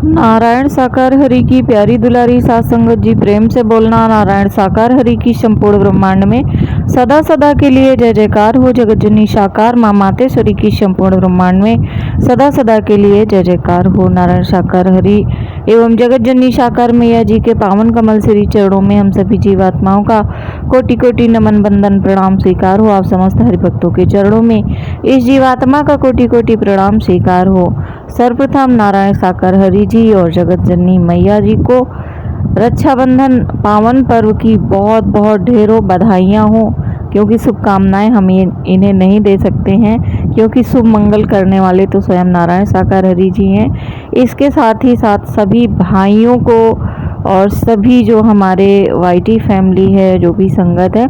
नारायण साकार हरि की प्यारी दुलारी सात संगत जी, प्रेम से बोलना नारायण साकार हरि की संपूर्ण ब्रह्मांड में सदा सदा के लिए जय जयकार हो। जगत जननी साकार माँ मातेश्वरी की संपूर्ण ब्रह्मांड में सदा सदा के लिए जय जयकार हो। नारायण साकार हरि एवं जगत जननी साकार मैया जी के पावन कमल श्री चरणों में हम सभी जीवात्माओं का कोटि कोटि नमन बंदन प्रणाम स्वीकार हो। आप समस्त हरिभक्तों के चरणों में इस जीवात्मा का कोटि कोटि प्रणाम स्वीकार हो। सर्वप्रथम नारायण साकार हरि जी और जगत जननी मैया जी को रक्षाबंधन पावन पर्व की बहुत बहुत ढेरों बधाइयाँ हो, क्योंकि शुभकामनाएं हम इन्हें नहीं दे सकते हैं, क्योंकि शुभ मंगल करने वाले तो स्वयं नारायण साकार हरि जी हैं। इसके साथ ही साथ सभी भाइयों को और सभी जो हमारे वाईटी फैमिली है, जो भी संगत है,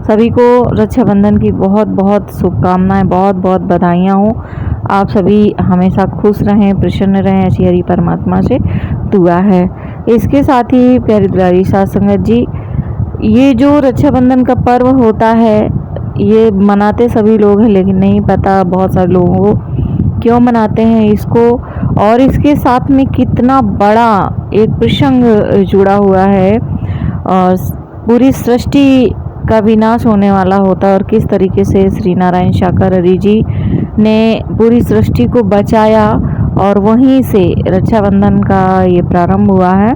सभी को रक्षाबंधन की बहुत बहुत शुभकामनाएं, बहुत बहुत बधाइयाँ हो। आप सभी हमेशा खुश रहें, प्रसन्न रहें, ऐसी हरि परमात्मा से दुआ है। इसके साथ ही प्यारी दुलारी सात संगत जी, ये जो रक्षाबंधन का पर्व होता है, ये मनाते सभी लोग हैं, लेकिन नहीं पता बहुत सारे लोगों को क्यों मनाते हैं इसको, और इसके साथ में कितना बड़ा एक प्रसंग जुड़ा हुआ है और पूरी सृष्टि का विनाश होने वाला होता है, और किस तरीके से श्री नारायण साकार हरि जी ने पूरी सृष्टि को बचाया, और वहीं से रक्षाबंधन का ये प्रारंभ हुआ है।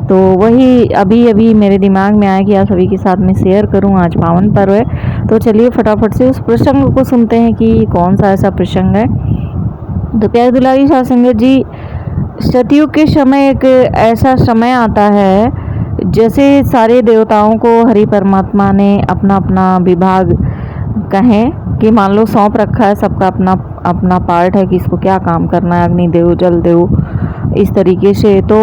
तो वही अभी अभी मेरे दिमाग में आया कि आप सभी के साथ में शेयर करूं। आज पावन पर्व है, तो चलिए फटाफट से उस प्रसंग को सुनते हैं कि कौन सा ऐसा प्रसंग है। तो प्यारी दुलारी सात संगत जी, सतयुग के समय एक ऐसा समय आता है जैसे सारे देवताओं को हरि परमात्मा ने अपना अपना विभाग कहें कि मान लो सौंप रखा है, सबका अपना अपना पार्ट है कि इसको क्या काम करना है, अग्नि देव, जल देव, इस तरीके से। तो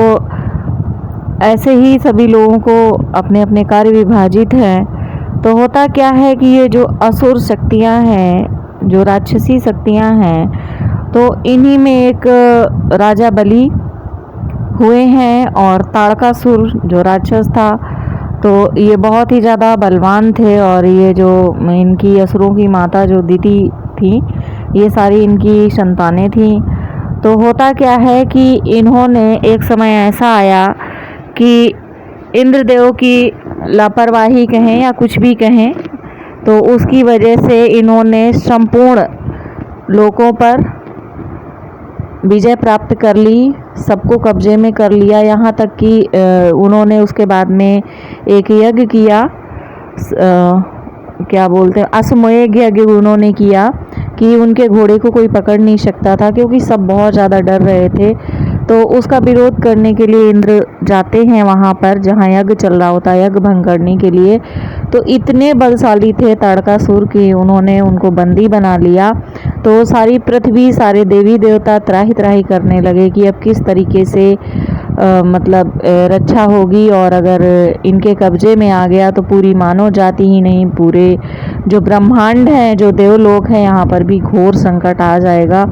ऐसे ही सभी लोगों को अपने अपने कार्य विभाजित हैं। तो होता क्या है कि ये जो असुर शक्तियां हैं, जो राक्षसी शक्तियां हैं, तो इन्हीं में एक राजा बलि हुए हैं, और ताड़कासुर जो राक्षस था, तो ये बहुत ही ज़्यादा बलवान थे, और ये जो इनकी असुरों की माता जो दीति थी, ये सारी इनकी संतानें थीं। तो होता क्या है कि इन्होंने एक समय ऐसा आया कि इंद्रदेव की लापरवाही कहें या कुछ भी कहें, तो उसकी वजह से इन्होंने संपूर्ण लोकों पर विजय प्राप्त कर ली, सबको कब्जे में कर लिया। यहाँ तक कि उन्होंने उसके बाद में एक यज्ञ किया, क्या बोलते हैं, अश्वमेध यज्ञ उन्होंने किया कि उनके घोड़े को कोई पकड़ नहीं सकता था, क्योंकि सब बहुत ज़्यादा डर रहे थे। तो उसका विरोध करने के लिए इंद्र जाते हैं वहाँ पर जहाँ यज्ञ चल रहा होता है, यज्ञ भंग करने के लिए। तो इतने बलशाली थे ताड़कासुर कि उन्होंने उनको बंदी बना लिया। तो सारी पृथ्वी, सारे देवी देवता त्राही त्राही करने लगे कि अब किस तरीके से मतलब रक्षा होगी, और अगर इनके कब्जे में आ गया तो पूरी मानव जाति ही नहीं, पूरे जो ब्रह्मांड है, जो देवलोक है, यहाँ पर भी घोर संकट आ जाएगा,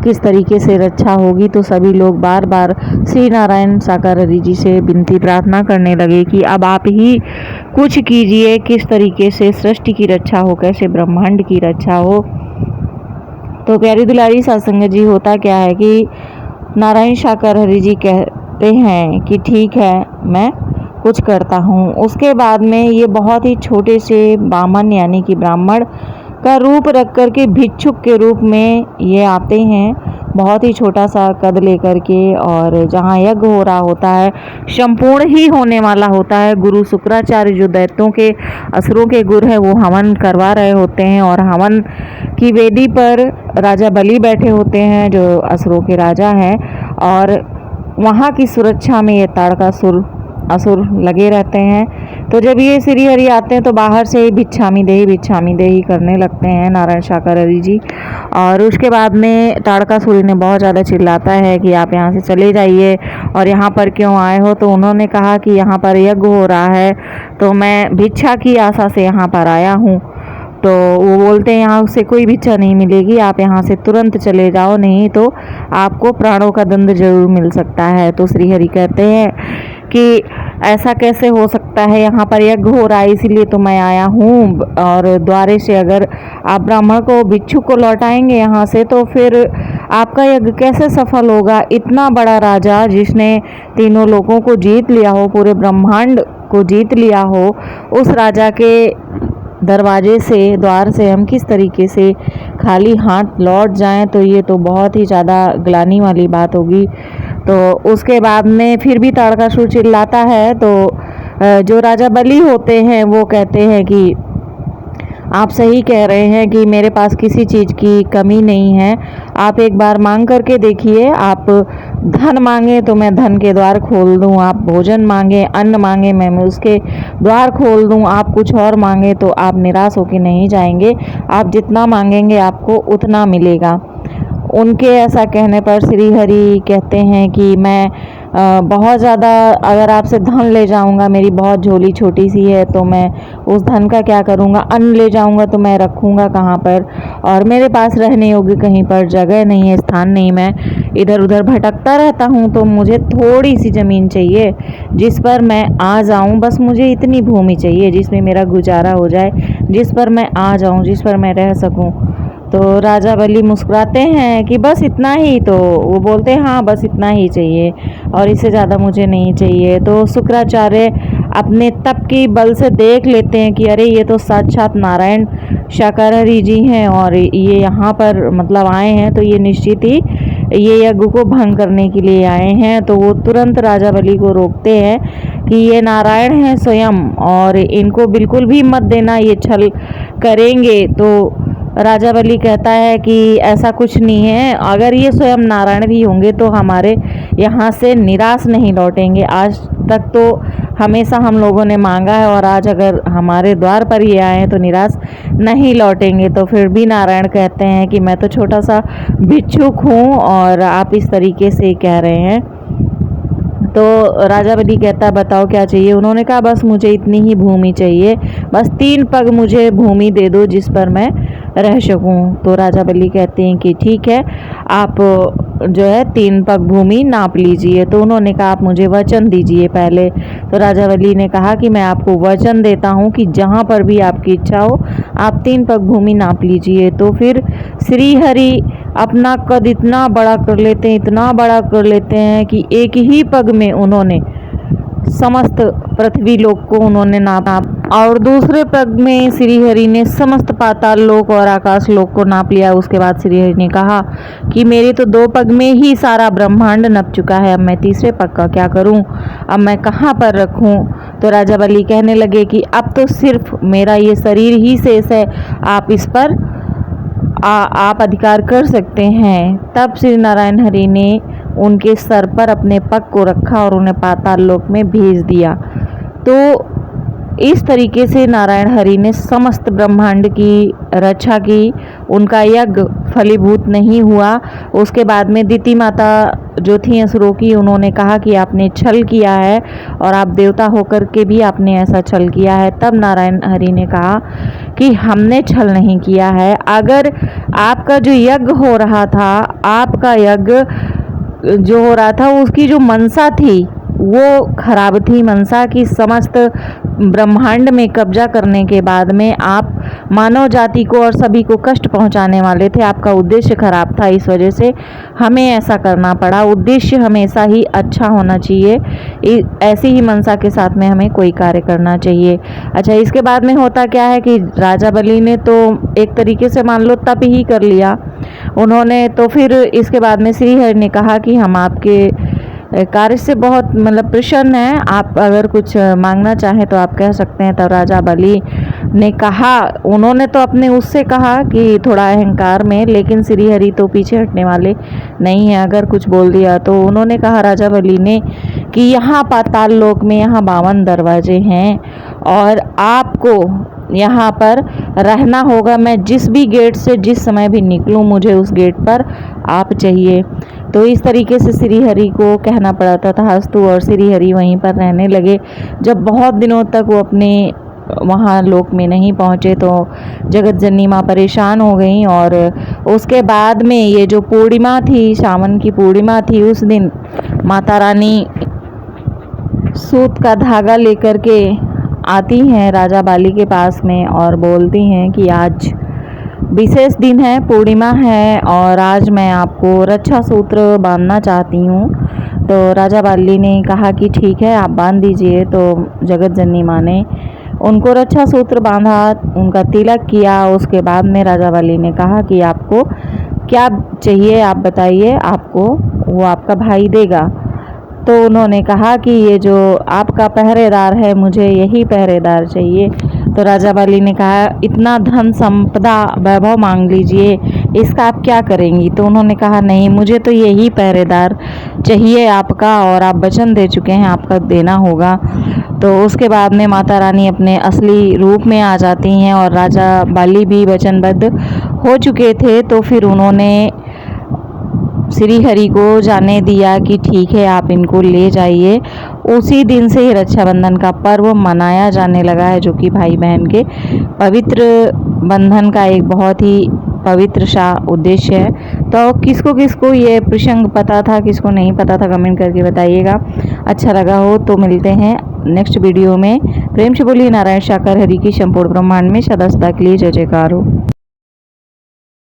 किस तरीके से रक्षा होगी। तो सभी लोग बार बार श्री नारायण साकार हरि जी से विनती प्रार्थना करने लगे कि अब आप ही कुछ कीजिए, किस तरीके से सृष्टि की रक्षा हो, कैसे ब्रह्मांड की रक्षा हो। तो प्यारी दुलारी सात संगत जी, होता क्या है कि नारायण साकार हरि जी कहते हैं कि ठीक है, मैं कुछ करता हूँ। उसके बाद में ये बहुत ही छोटे से बामन यानी कि ब्राह्मण का रूप रख करके भिक्षुक के रूप में ये आते हैं, बहुत ही छोटा सा कद लेकर के, और जहाँ यज्ञ हो रहा होता है, संपूर्ण ही होने वाला होता है। गुरु शुक्राचार्य जो दैत्यों के, असुरों के गुरु हैं, वो हवन करवा रहे होते हैं, और हवन की वेदी पर राजा बलि बैठे होते हैं जो असुरों के राजा हैं, और वहाँ की सुरक्षा में ये ताड़कासुर असुर लगे रहते हैं। तो जब ये श्री हरि आते हैं तो बाहर से ही भिक्षामी देही करने लगते हैं नारायण साकार हरि जी। और उसके बाद में ताड़कासुर ने बहुत ज़्यादा चिल्लाता है कि आप यहाँ से चले जाइए, और यहाँ पर क्यों आए हो। तो उन्होंने कहा कि यहाँ पर यज्ञ हो रहा है, तो मैं भिक्षा की आशा से यहाँ पर आया हूँ। तो वो बोलते हैं यहाँ से कोई भिक्षा नहीं मिलेगी, आप यहाँ से तुरंत चले जाओ, नहीं तो आपको प्राणों का दंड जरूर मिल सकता है। तो श्री हरि कहते हैं कि ऐसा कैसे हो सकता है, यहाँ पर यज्ञ हो रहा है इसीलिए तो मैं आया हूँ, और द्वारे से अगर आप ब्राह्मण को भिक्षु को लौटाएंगे यहाँ से, तो फिर आपका यज्ञ कैसे सफल होगा? इतना बड़ा राजा जिसने तीनों लोगों को जीत लिया हो, पूरे ब्रह्मांड को जीत लिया हो, उस राजा के दरवाजे से, द्वार से हम किस तरीके से खाली हाथ लौट जाएं, तो ये तो बहुत ही ज़्यादा ग्लानि वाली बात होगी। तो उसके बाद में फिर भी तारकासुर चिल्लाता है। तो जो राजा बलि होते हैं वो कहते हैं कि आप सही कह रहे हैं कि मेरे पास किसी चीज़ की कमी नहीं है, आप एक बार मांग करके देखिए। आप धन मांगे तो मैं धन के द्वार खोल दूं, आप भोजन मांगे, अन्न मांगे, मैं उसके द्वार खोल दूं, आप कुछ और मांगे तो आप निराश होकर नहीं जाएंगे, आप जितना मांगेंगे आपको उतना मिलेगा। उनके ऐसा कहने पर श्री हरि कहते हैं कि मैं बहुत ज़्यादा अगर आपसे धन ले जाऊंगा, मेरी बहुत झोली छोटी सी है, तो मैं उस धन का क्या करूंगा? अन्न ले जाऊंगा तो मैं रखूंगा कहाँ पर? और मेरे पास रहने योग्य कहीं पर जगह नहीं है, स्थान नहीं, मैं इधर उधर भटकता रहता हूँ। तो मुझे थोड़ी सी ज़मीन चाहिए जिस पर मैं आ जाऊँ, बस मुझे इतनी भूमि चाहिए जिसमें मेरा गुजारा हो जाए, जिस पर मैं आ जाऊँ, जिस पर मैं रह सकूँ। तो राजा बलि मुस्कुराते हैं कि बस इतना ही? तो वो बोलते हैं हाँ बस इतना ही चाहिए और इससे ज़्यादा मुझे नहीं चाहिए। तो शुक्राचार्य अपने तप की बल से देख लेते हैं कि अरे ये तो साक्षात नारायण शाकंभरी जी हैं और ये यहाँ पर मतलब आए हैं, तो ये निश्चित ही ये यज्ञ को भंग करने के लिए आए हैं। तो वो तुरंत राजा बलि को रोकते हैं कि ये नारायण हैं स्वयं और इनको बिल्कुल भी मत देना, ये छल करेंगे। तो राजा बलि कहता है कि ऐसा कुछ नहीं है, अगर ये स्वयं नारायण भी होंगे तो हमारे यहाँ से निराश नहीं लौटेंगे। आज तक तो हमेशा हम लोगों ने मांगा है और आज अगर हमारे द्वार पर ये आए हैं तो निराश नहीं लौटेंगे। तो फिर भी नारायण कहते हैं कि मैं तो छोटा सा भिक्षुक हूँ और आप इस तरीके से कह रहे हैं। तो राजा बलि कहता है बताओ क्या चाहिए? उन्होंने कहा बस मुझे इतनी ही भूमि चाहिए, बस 3 पग मुझे भूमि दे दो जिस पर मैं रह सकूं। तो राजा बलि कहते हैं कि ठीक है, आप जो है 3 पग भूमि नाप लीजिए। तो उन्होंने कहा आप मुझे वचन दीजिए पहले। तो राजा बलि ने कहा कि मैं आपको वचन देता हूं कि जहां पर भी आपकी इच्छा हो आप 3 पग भूमि नाप लीजिए। तो फिर श्री हरि अपना कद इतना बड़ा कर लेते हैं, इतना बड़ा कर लेते हैं कि एक ही पग में उन्होंने समस्त पृथ्वी लोक को उन्होंने नापा और दूसरे पग में श्री हरि ने समस्त पाताल लोक और आकाश लोक को नाप लिया। उसके बाद श्री हरि ने कहा कि मेरे तो 2 पग में ही सारा ब्रह्मांड नप चुका है, अब मैं तीसरे पग का क्या करूं? अब मैं कहां पर रखूं? तो राजा बलि कहने लगे कि अब तो सिर्फ मेरा ये शरीर ही शेष है, आप इस पर आप अधिकार कर सकते हैं। तब श्री नारायण हरि ने उनके सर पर अपने पग को रखा और उन्हें पाताल लोक में भेज दिया। तो इस तरीके से नारायण हरि ने समस्त ब्रह्मांड की रक्षा की। उनका यज्ञ फलीभूत नहीं हुआ। उसके बाद में दिति माता जो थी असुरों की, उन्होंने कहा कि आपने छल किया है और आप देवता होकर के भी आपने ऐसा छल किया है। तब नारायण हरि ने कहा कि हमने छल नहीं किया है, अगर आपका जो यज्ञ हो रहा था, आपका यज्ञ जो हो रहा था उसकी जो मनसा थी वो खराब थी। मनसा की समस्त ब्रह्मांड में कब्जा करने के बाद में आप मानव जाति को और सभी को कष्ट पहुंचाने वाले थे, आपका उद्देश्य खराब था, इस वजह से हमें ऐसा करना पड़ा। उद्देश्य हमेशा ही अच्छा होना चाहिए, ऐसी ही मनसा के साथ में हमें कोई कार्य करना चाहिए। अच्छा, इसके बाद में होता क्या है कि राजा बलि ने तो एक तरीके से मान लो तप ही कर लिया उन्होंने। तो फिर इसके बाद में श्री हरि ने कहा कि हम आपके कार्य से बहुत मतलब प्रसन्न है, आप अगर कुछ मांगना चाहें तो आप कह सकते हैं। तब राजा बलि ने कहा, उन्होंने तो अपने उससे कहा कि थोड़ा अहंकार में, लेकिन श्री हरि तो पीछे हटने वाले नहीं है, अगर कुछ बोल दिया तो उन्होंने कहा राजा बलि ने कि यहाँ पाताल लोक में यहाँ 52 दरवाजे हैं और आपको यहाँ पर रहना होगा। मैं जिस भी गेट से जिस समय भी निकलूँ मुझे उस गेट पर आप चाहिए। तो इस तरीके से श्री हरि को कहना पड़ा था तथास्तु और श्री हरि वहीं पर रहने लगे। जब बहुत दिनों तक वो अपने वहाँ लोक में नहीं पहुँचे तो जगत जननी माँ परेशान हो गई और उसके बाद में ये जो पूर्णिमा थी, सावन की पूर्णिमा थी, उस दिन माता रानी सूत का धागा लेकर के आती हैं राजा बाली के पास में और बोलती हैं कि आज विशेष दिन है, पूर्णिमा है और आज मैं आपको रक्षा सूत्र बांधना चाहती हूँ। तो राजा बाली ने कहा कि ठीक है आप बांध दीजिए। तो जगत जननी माँ ने उनको रक्षा सूत्र बांधा, उनका तिलक किया। उसके बाद में राजा बाली ने कहा कि आपको क्या चाहिए आप बताइए, आपको वो आपका भाई देगा। तो उन्होंने कहा कि ये जो आपका पहरेदार है मुझे यही पहरेदार चाहिए। तो राजा बाली ने कहा इतना धन संपदा वैभव मांग लीजिए, इसका आप क्या करेंगी। तो उन्होंने कहा नहीं मुझे तो यही पहरेदार चाहिए आपका, और आप वचन दे चुके हैं आपका देना होगा। तो उसके बाद में माता रानी अपने असली रूप में आ जाती हैं और राजा बाली भी वचनबद्ध हो चुके थे। तो फिर उन्होंने श्री हरि को जाने दिया कि ठीक है आप इनको ले जाइए। उसी दिन से ही रक्षाबंधन का पर्व मनाया जाने लगा है, जो कि भाई बहन के पवित्र बंधन का एक बहुत ही पवित्र सा उद्देश्य है। तो किसको किसको ये प्रसंग पता था, किसको नहीं पता था, कमेंट करके बताइएगा। अच्छा लगा हो तो मिलते हैं नेक्स्ट वीडियो में। प्रेम से बोलिए नारायण साकार हरि की संपूर्ण ब्रह्मांड में सदा सदा के लिए जय जयकार हो।